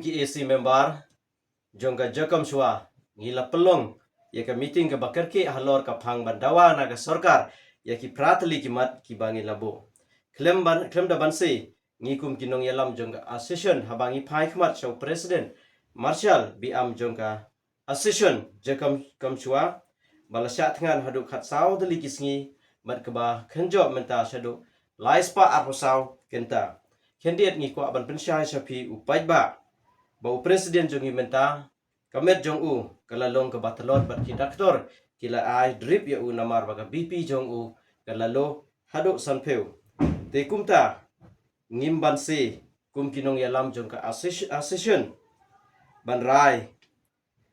Ki AC member jongga jakam shua ngila pelong ya ka meeting ka bakarki halor ka phang bandawa na ka sarkar ya ki pratli ki mat ki bangi labo klem da bansi ngikum kinong yalam jongga assession habangi phai khmat show president marshal biam jongga assession jakam shua balasya thngan hadu khat saw dali kisngi mat ka ba khenjo menta shadu laispa arhosaw kenta khendiet ngi ko ban pensyai shapi upai ba bau presiden jongi menta kamet jong u kalalong ke batalot bat ki doktor kila ai drip ya u namar baga BP jong u kalalo hado sanpeu te kumta ngimban si kum kinong yalam jong ka assession ban rai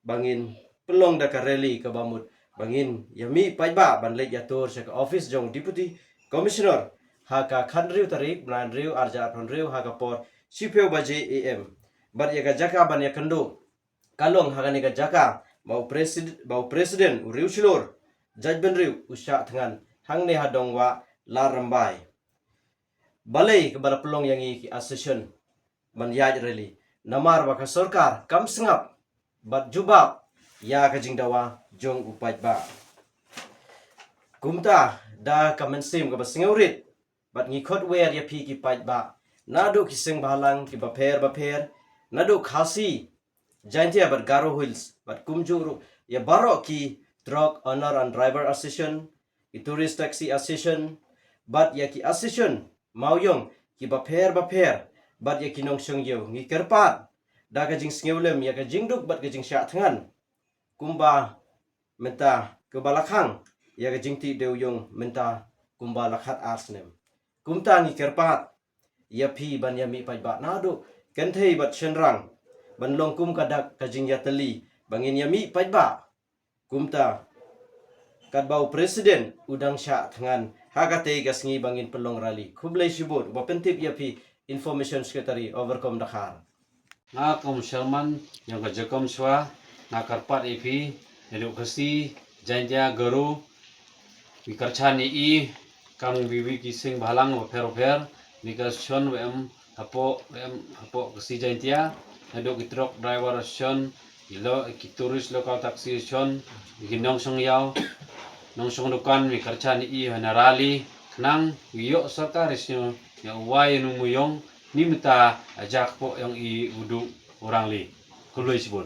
bangin pelong da ka rally ka bamut bangin yami paiba ban le yatur sa ka office jong deputy commissioner ha ka khanriu tarik bran riu arja riu ha ka por sipeu baje am bat ya ka jaka ban ya kendo kalong hagani ka jaka bau presiden uriu silur judgment riu usya thangan hangne hadong wa la rambai balai ke bala pelong yang ki assession ban yaj rally namar ba ka sarkar kam sengap bat jubab ya ka jingdawa jong upai ba kumta da kamensim ka basingaurit bat ngikot wer ya pi ki pai ba nadu kiseng balang ki baper nadu khasi jantia bat garo hills bat kumjuru ya baro ki truck owner and driver association ki tourist taxi association bat ya ki association mauyong ki baper bat ya kinong sengyo ngi kerpat da ka jing sngewlem ya ka jingduk bat ka jing sya thangan kumba menta ke balakhang ya ka jingti deuyong menta kumba lakhat arsnem kumta ngi kerpat ya pi ban ya mi pai ba nadu kenthei bat shenrang ban long kum kadak kajing ya teli bangin ya mi pai ba kumta kat bau presiden udang sya thangan hagate gasngi bangin pelong rally khublai sibut ba pentip ya pi information secretary overcome dakhar na kom sherman yang ka jakom shwa na karpat epi neduk kasi janja garu wikarchani i kang vivi kising balang fer nikas shon wem hapo kasi jantia neduk truck driver shon ilo tourist local taxi shon ginong song yaw nong song dukan wikarchani i hanarali nang wiyo sarkar isyo ya uwai numuyong nimta ajak po yang i udu orang li kuloi sibun